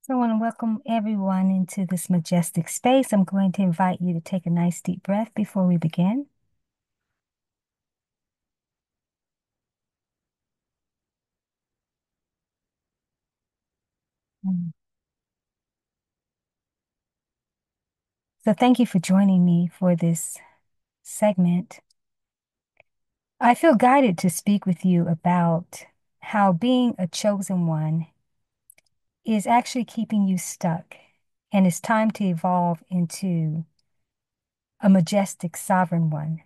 So I want to welcome everyone into this majestic space. I'm going to invite you to take a nice deep breath before we begin. Mm. So thank you for joining me for this segment. I feel guided to speak with you about how being a chosen one is actually keeping you stuck, and it's time to evolve into a majestic sovereign one.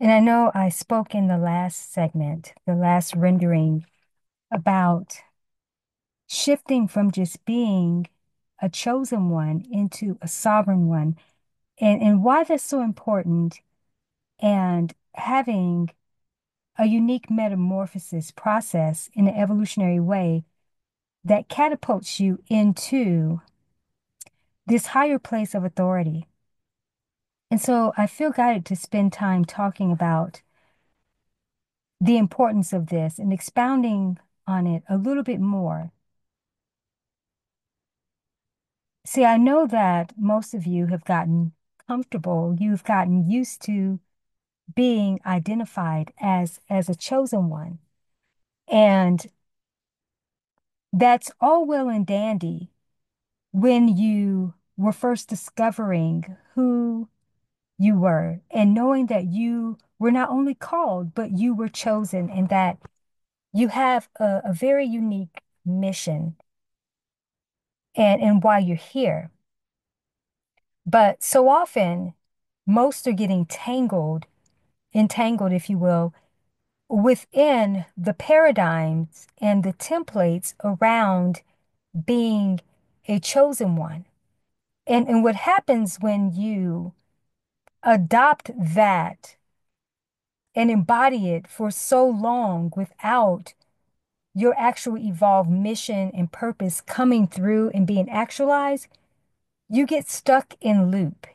And I know I spoke in the last segment, the last rendering, about shifting from just being a chosen one into a sovereign one, and why that's so important, and having a unique metamorphosis process in an evolutionary way that catapults you into this higher place of authority. And so I feel guided to spend time talking about the importance of this and expounding on it a little bit more. See, I know that most of you have gotten comfortable, you've gotten used to being identified as a chosen one. And that's all well and dandy when you were first discovering who you were and knowing that you were not only called, but you were chosen and that you have a very unique mission and why you're here. But so often, most are getting entangled, if you will, within the paradigms and the templates around being a chosen one. And what happens when you adopt that and embody it for so long without your actual evolved mission and purpose coming through and being actualized, you get stuck in loop.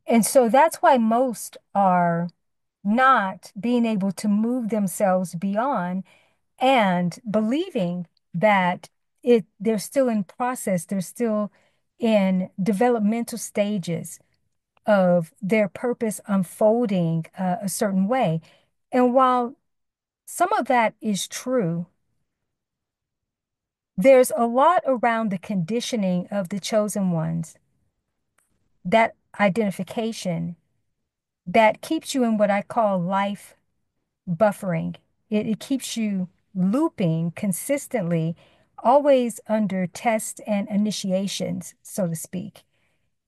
And so that's why most are not being able to move themselves beyond and believing that they're still in process, they're still in developmental stages of their purpose unfolding a certain way. And while some of that is true, there's a lot around the conditioning of the chosen ones, that identification that keeps you in what I call life buffering. It keeps you looping consistently, always under test and initiations, so to speak.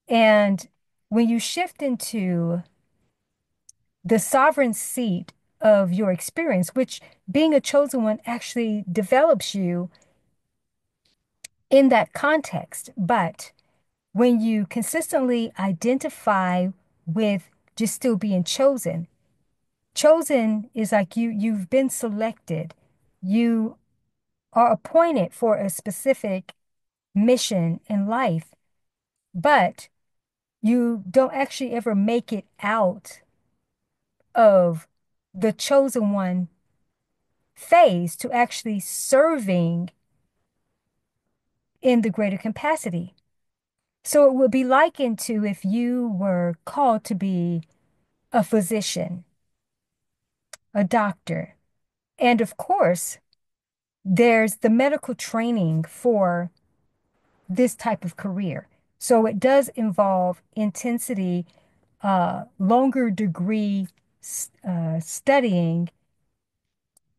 And when you shift into the sovereign seat of your experience, which being a chosen one actually develops you in that context. But when you consistently identify with just still being chosen, chosen is like you've been selected. You are appointed for a specific mission in life, but you don't actually ever make it out of the chosen one phase to actually serving in the greater capacity. So it would be likened to if you were called to be a physician, a doctor, and of course, there's the medical training for this type of career. So it does involve intensity, longer degree studying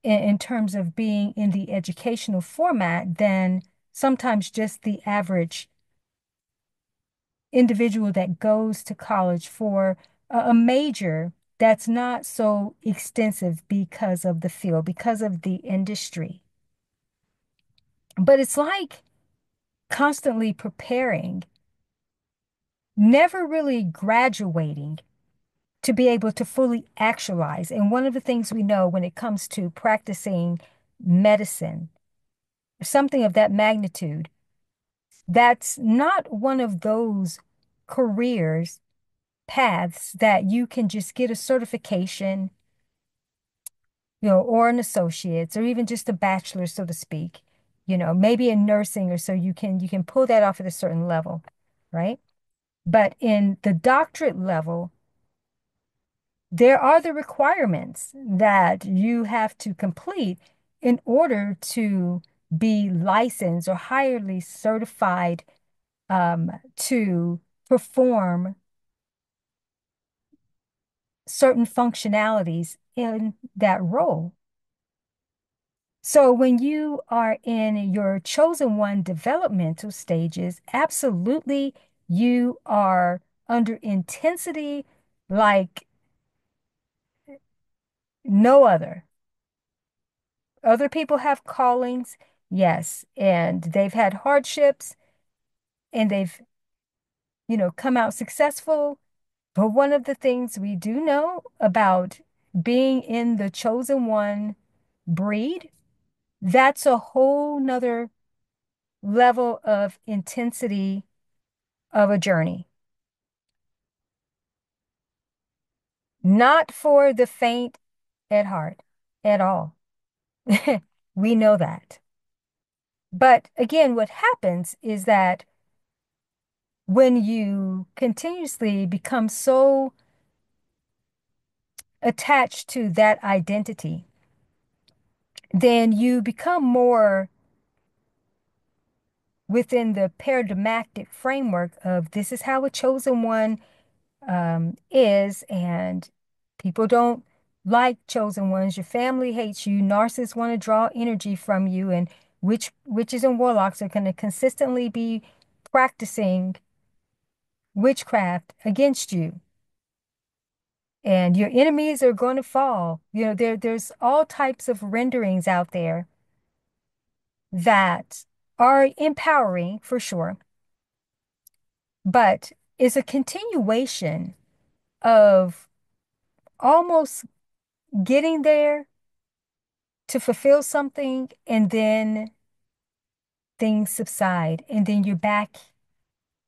in terms of being in the educational format than sometimes just the average individual that goes to college for a major that's not so extensive because of the field, because of the industry. But it's like constantly preparing, never really graduating to be able to fully actualize. And one of the things we know when it comes to practicing medicine, something of that magnitude, that's not one of those careers paths that you can just get a certification, or an associate's, or even just a bachelor's, so to speak, maybe in nursing or so you can pull that off at a certain level, right? But in the doctorate level, there are the requirements that you have to complete in order to be licensed or highly certified to perform certain functionalities in that role. So when you are in your chosen one developmental stages, absolutely you are under intensity like no other. Other people have callings, yes, and they've had hardships and they've, come out successful. But one of the things we do know about being in the chosen one breed, that's a whole nother level of intensity of a journey. Not for the faint at heart at all. We know that. But again, what happens is that when you continuously become so attached to that identity, then you become more within the paradigmatic framework of this is how a chosen one is, and people don't like chosen ones. Your family hates you. Narcissists want to draw energy from you, and witches and warlocks are going to consistently be practicing witchcraft against you. And your enemies are going to fall. There's all types of renderings out there that are empowering for sure, but is a continuation of almost getting there to fulfill something and then things subside and then you're back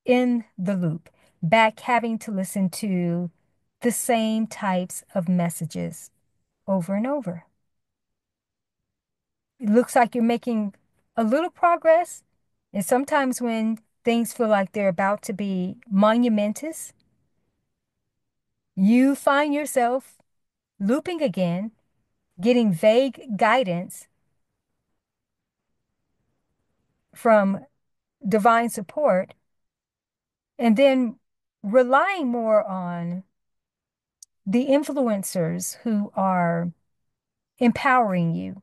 in the loop, back having to listen to the same types of messages over and over. It looks like you're making a little progress, and sometimes when things feel like they're about to be monumentous, you find yourself looping again, getting vague guidance from divine support, and then relying more on the influencers who are empowering you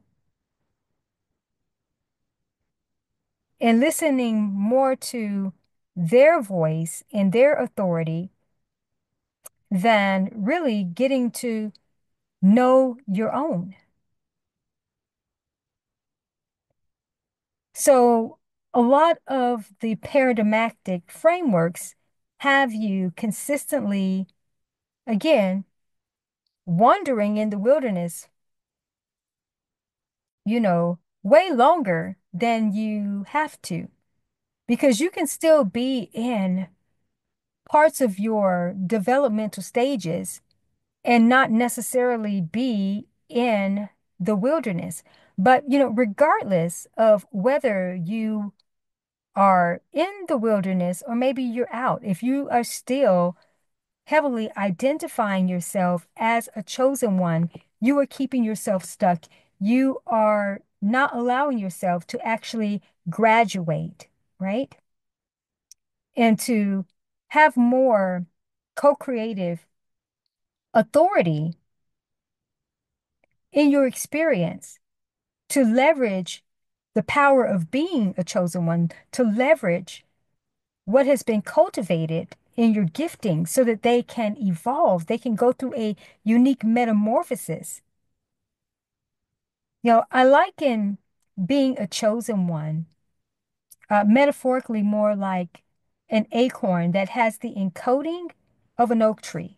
and listening more to their voice and their authority than really getting to know your own. So, a lot of the paradigmatic frameworks have you consistently, again, wandering in the wilderness, way longer than you have to, because you can still be in parts of your developmental stages and not necessarily be in the wilderness. But, regardless of whether you are in the wilderness or maybe you're out, if you are still heavily identifying yourself as a chosen one, you are keeping yourself stuck. You are not allowing yourself to actually graduate, right? And to have more co-creative authority in your experience, to leverage the power of being a chosen one, to leverage what has been cultivated in your gifting so that they can evolve, they can go through a unique metamorphosis. I liken being a chosen one, metaphorically more like an acorn that has the encoding of an oak tree.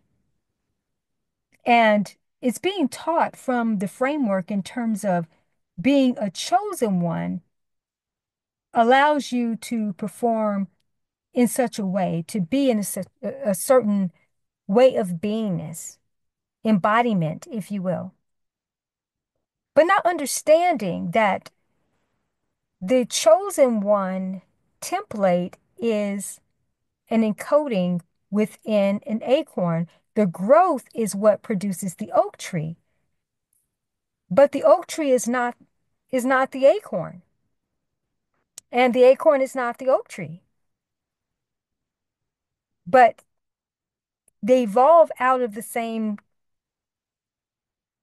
And it's being taught from the framework in terms of being a chosen one allows you to perform in such a way, to be in a certain way of beingness, embodiment, if you will, but not understanding that The chosen one template is an encoding within an acorn. The growth is what produces the oak tree. But the oak tree is not the acorn, and the acorn is not the oak tree. But they evolve out of the same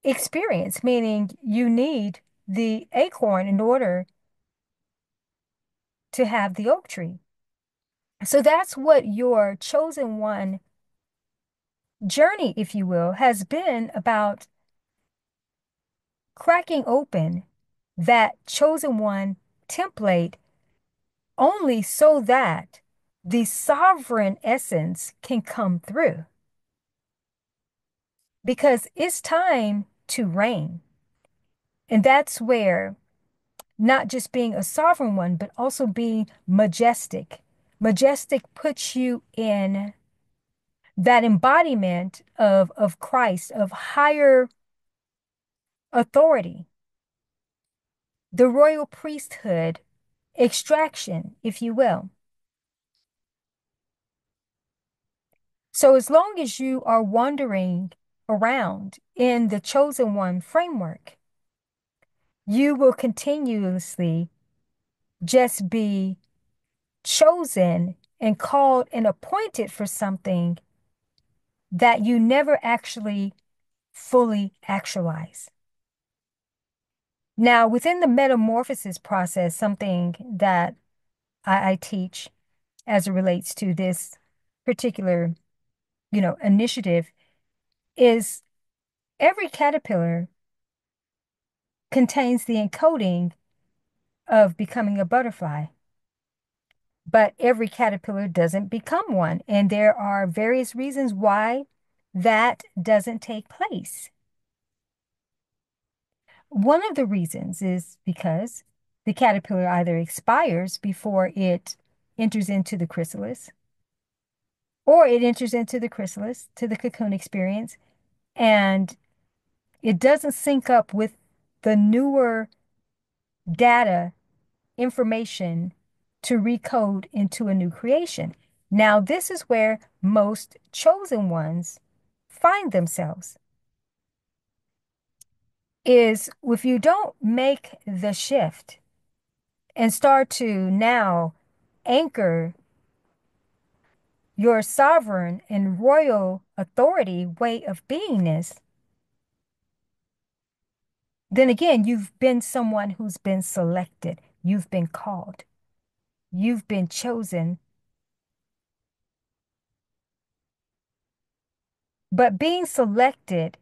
experience, meaning you need the acorn in order to have the oak tree. So that's what your chosen one journey, if you will, has been about cracking open that chosen one template only so that the sovereign essence can come through. Because it's time to reign. And that's where not just being a sovereign one, but also being majestic. Majestic puts you in that embodiment of Christ, of higher authority, the royal priesthood extraction, if you will. So as long as you are wandering around in the chosen one framework, you will continuously just be chosen and called and appointed for something that you never actually fully actualize. Now, within the metamorphosis process, something that I teach as it relates to this particular, initiative is every caterpillar contains the encoding of becoming a butterfly, but every caterpillar doesn't become one. And there are various reasons why that doesn't take place. One of the reasons is because the caterpillar either expires before it enters into the chrysalis, or it enters into the chrysalis to the cocoon experience, and it doesn't sync up with the newer data information to recode into a new creation. Now, this is where most chosen ones find themselves. Is if you don't make the shift and start to now anchor your sovereign and royal authority way of beingness, then again, you've been someone who's been selected. You've been called. You've been chosen. But being selected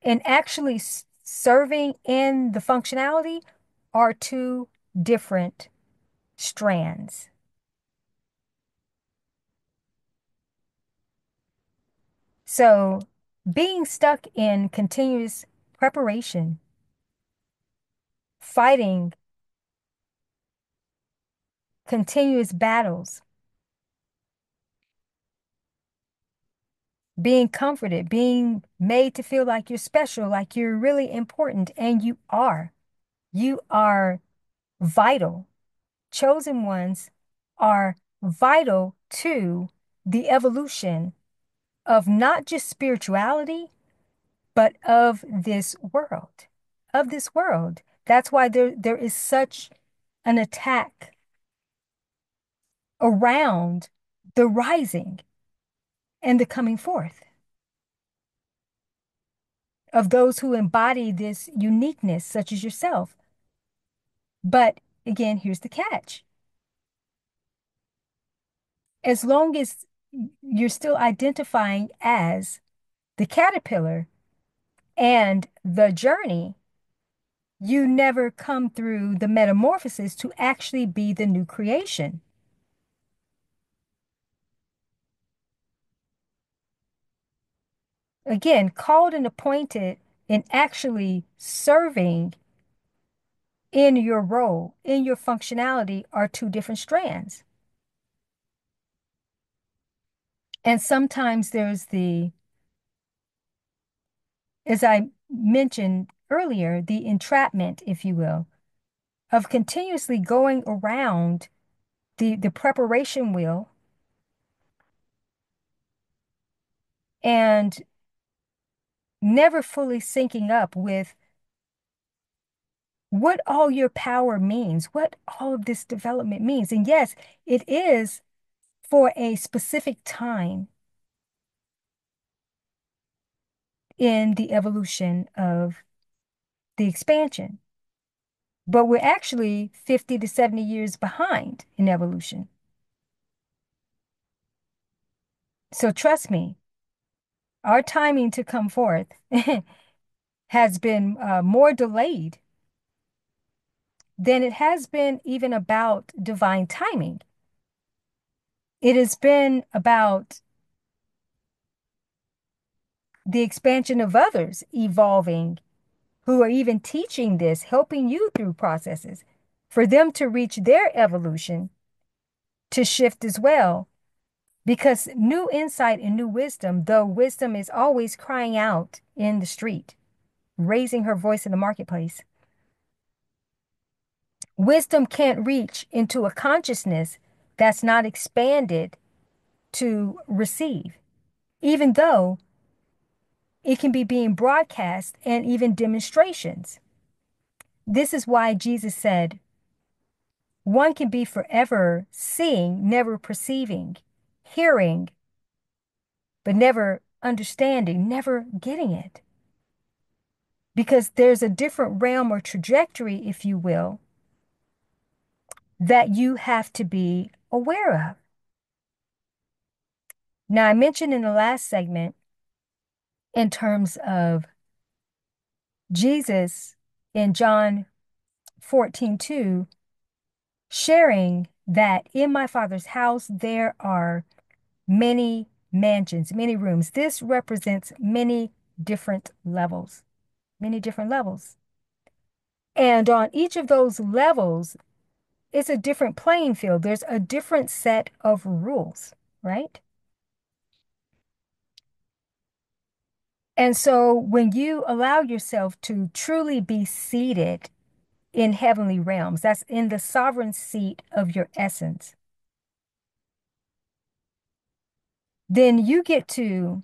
and actually serving in the functionality are two different strands. So being stuck in continuous preparation, fighting continuous battles, being comforted, being made to feel like you're special, like you're really important, and you are. You are vital. Chosen ones are vital to the evolution of not just spirituality, but of this world, of this world. That's why there is such an attack around the rising and the coming forth of those who embody this uniqueness, such as yourself. But again, here's the catch. As long as you're still identifying as the caterpillar and the journey, you never come through the metamorphosis to actually be the new creation. Again, called and appointed and actually serving in your role, in your functionality are two different strands. And sometimes there's as I mentioned earlier, the entrapment, if you will, of continuously going around the preparation wheel and never fully syncing up with what all your power means, what all of this development means. And yes, it is for a specific time in the evolution of the expansion, but we're actually 50 to 70 years behind in evolution. So trust me, our timing to come forth has been more delayed than it has been even about divine timing. It has been about the expansion of others evolving who are even teaching this, helping you through processes for them to reach their evolution to shift as well. Because new insight and new wisdom, though wisdom is always crying out in the street, raising her voice in the marketplace, wisdom can't reach into a consciousness that's not expanded to receive, even though it can be being broadcast and even demonstrations. This is why Jesus said, one can be forever seeing, never perceiving, hearing, but never understanding, never getting it. Because there's a different realm or trajectory, if you will, that you have to be aware of. Now, I mentioned in the last segment in terms of Jesus in John 14:2, sharing that in my Father's house there are many mansions, many rooms. This represents many different levels, many different levels. And on each of those levels, it's a different playing field. There's a different set of rules, right? And so when you allow yourself to truly be seated in heavenly realms, that's in the sovereign seat of your essence, then you get to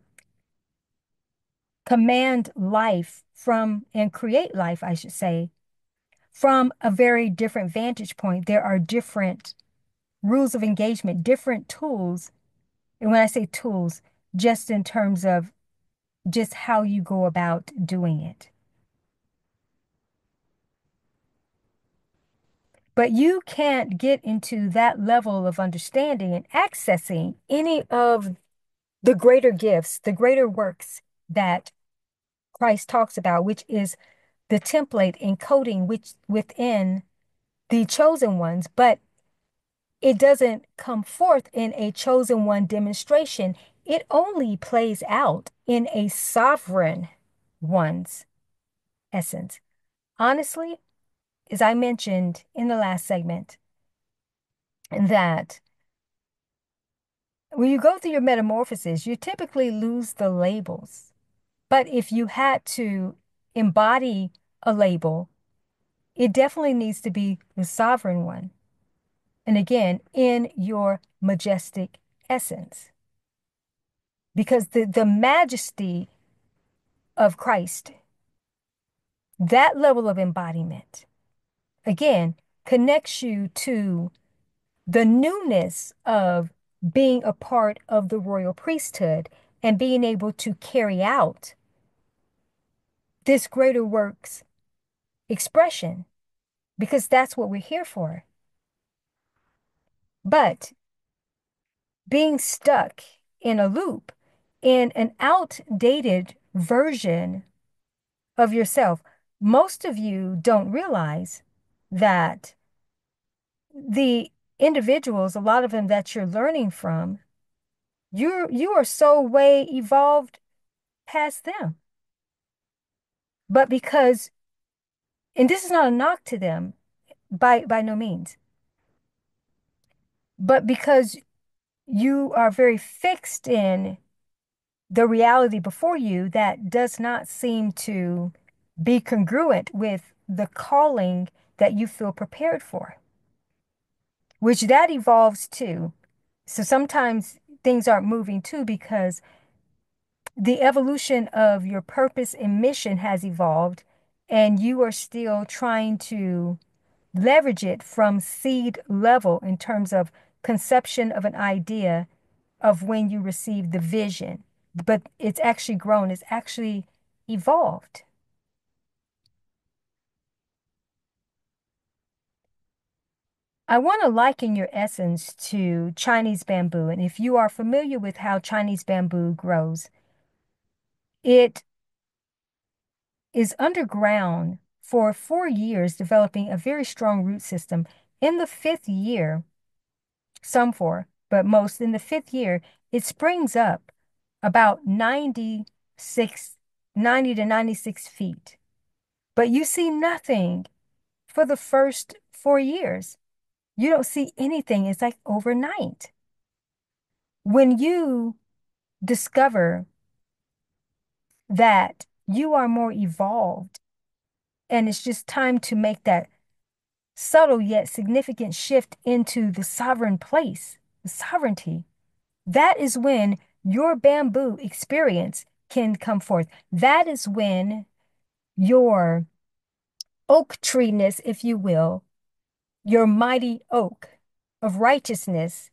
command life from and create life, I should say, from a very different vantage point. There are different rules of engagement, different tools. And when I say tools, just in terms of just how you go about doing it. But you can't get into that level of understanding and accessing any of the greater gifts, the greater works that Christ talks about, which is the template encoding which within the chosen ones, but it doesn't come forth in a chosen one demonstration. It only plays out in a sovereign one's essence. Honestly, as I mentioned in the last segment, that when you go through your metamorphosis, you typically lose the labels. But if you had to embody a label, it definitely needs to be the sovereign one. And again, in your majestic essence. Because the majesty of Christ, that level of embodiment, again, connects you to the newness of being a part of the royal priesthood and being able to carry out this greater works expression, because that's what we're here for. But being stuck in a loop in an outdated version of yourself, most of you don't realize that the individuals, a lot of them that you're learning from, you are so way evolved past them. But because, and this is not a knock to them by no means, but because you are very fixed in the reality before you that does not seem to be congruent with the calling that you feel prepared for, which that evolves too. So sometimes things aren't moving too because the evolution of your purpose and mission has evolved, and you are still trying to leverage it from seed level in terms of conception of an idea of when you receive the vision. But it's actually grown, it's actually evolved. I want to liken your essence to Chinese bamboo. And if you are familiar with how Chinese bamboo grows, it is underground for 4 years, developing a very strong root system. In the fifth year, some four, but most in the fifth year, it springs up about 90 to 96 feet. But you see nothing for the first 4 years. You don't see anything. It's like overnight. When you discover that you are more evolved and it's just time to make that subtle yet significant shift into the sovereign place, the sovereignty, that is when your bamboo experience can come forth. That is when your oak treeness, if you will, your mighty oak of righteousness,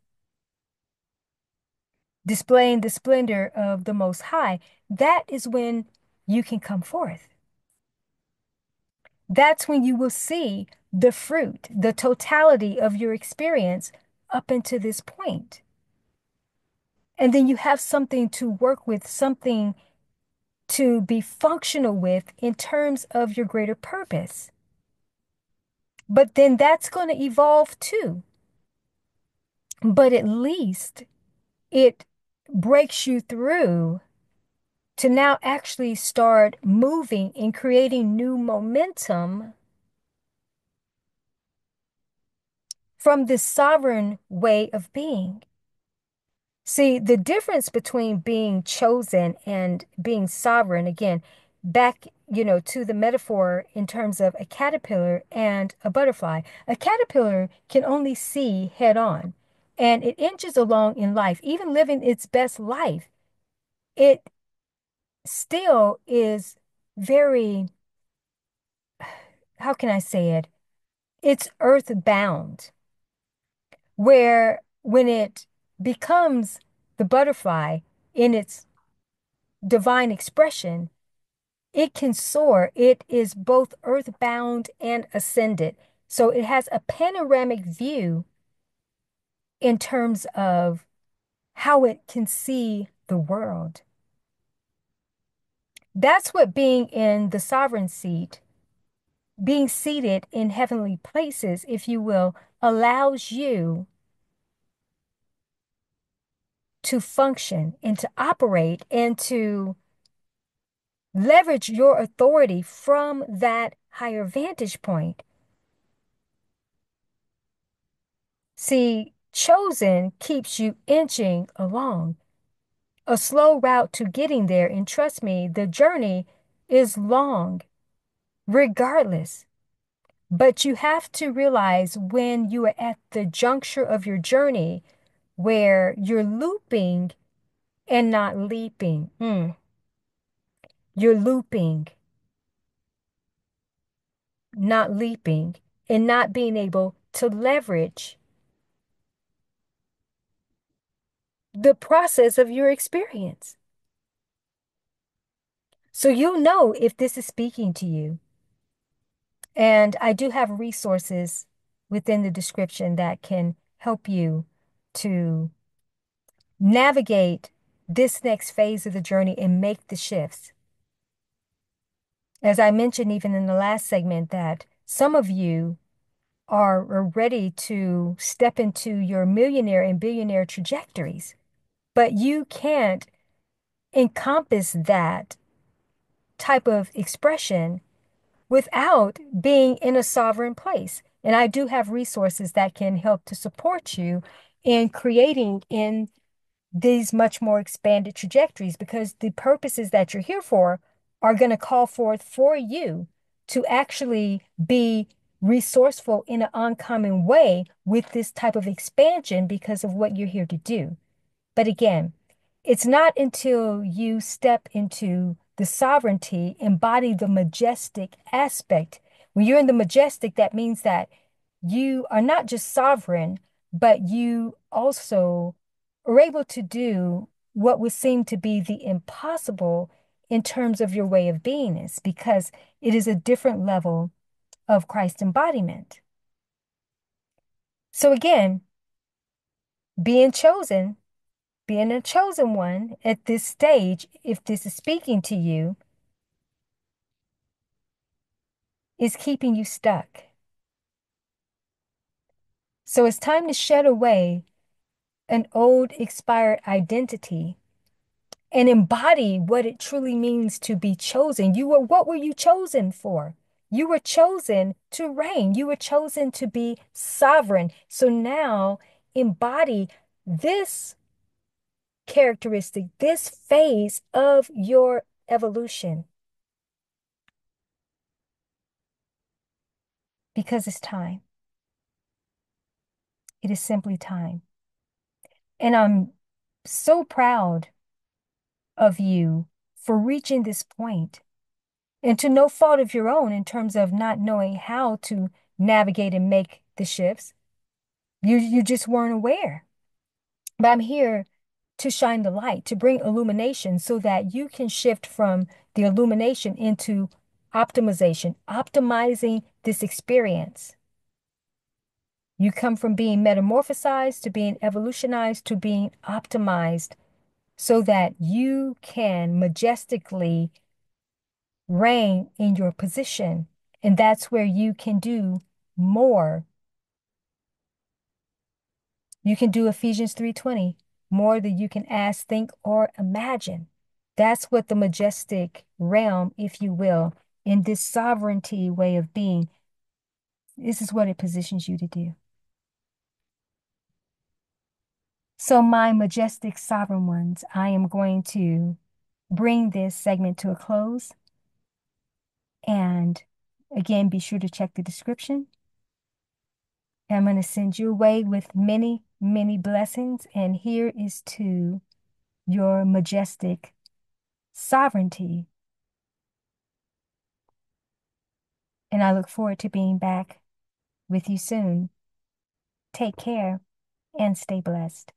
displaying the splendor of the Most High, that is when you can come forth. That's when you will see the fruit, the totality of your experience up until this point. And then you have something to work with, something to be functional with in terms of your greater purpose. But then that's going to evolve too. But at least it breaks you through to now actually start moving and creating new momentum from this sovereign way of being. See, the difference between being chosen and being sovereign, again, back, to the metaphor in terms of a caterpillar and a butterfly. A caterpillar can only see head on, and it inches along in life, even living its best life. It still is very, how can I say it? It's earthbound, where when it becomes the butterfly in its divine expression, it can soar. It is both earthbound and ascended. So it has a panoramic view in terms of how it can see the world. That's what being in the sovereign seat, being seated in heavenly places, if you will, allows you to function and to operate and to leverage your authority from that higher vantage point. See, chosen keeps you inching along a slow route to getting there. And trust me, the journey is long, regardless. But you have to realize when you are at the juncture of your journey where you're looping and not leaping. You're looping, not leaping, and not being able to leverage the process of your experience. So you'll know if this is speaking to you. And I do have resources within the description that can help you to navigate this next phase of the journey and make the shifts. As I mentioned, even in the last segment, that some of you are ready to step into your millionaire and billionaire trajectories, but you can't encompass that type of expression without being in a sovereign place. And I do have resources that can help to support you in creating in these much more expanded trajectories because the purposes that you're here for are going to call forth for you to actually be resourceful in an uncommon way with this type of expansion because of what you're here to do. But again, it's not until you step into the sovereignty, embody the majestic aspect. When you're in the majestic, that means that you are not just sovereign, but you also are able to do what would seem to be the impossible in terms of your way of beingness, because it is a different level of Christ embodiment. So again, being chosen, being a chosen one at this stage, if this is speaking to you, is keeping you stuck. So it's time to shed away an old expired identity and embody what it truly means to be chosen. What were you chosen for? You were chosen to reign. You were chosen to be sovereign. So now embody this characteristic, this phase of your evolution, because it's time. It is simply time. And I'm so proud of you for reaching this point and to no fault of your own in terms of not knowing how to navigate and make the shifts. You just weren't aware. But I'm here to shine the light, to bring illumination so that you can shift from the illumination into optimization, optimizing this experience. You come from being metamorphosized to being evolutionized to being optimized so that you can majestically reign in your position. And that's where you can do more. You can do Ephesians 3:20, more than you can ask, think, or imagine. That's what the majestic realm, if you will, in this sovereignty way of being, this is what it positions you to do. So, my majestic sovereign ones, I am going to bring this segment to a close. And again, be sure to check the description. I'm going to send you away with many, many blessings. And here is to your majestic sovereignty. And I look forward to being back with you soon. Take care and stay blessed.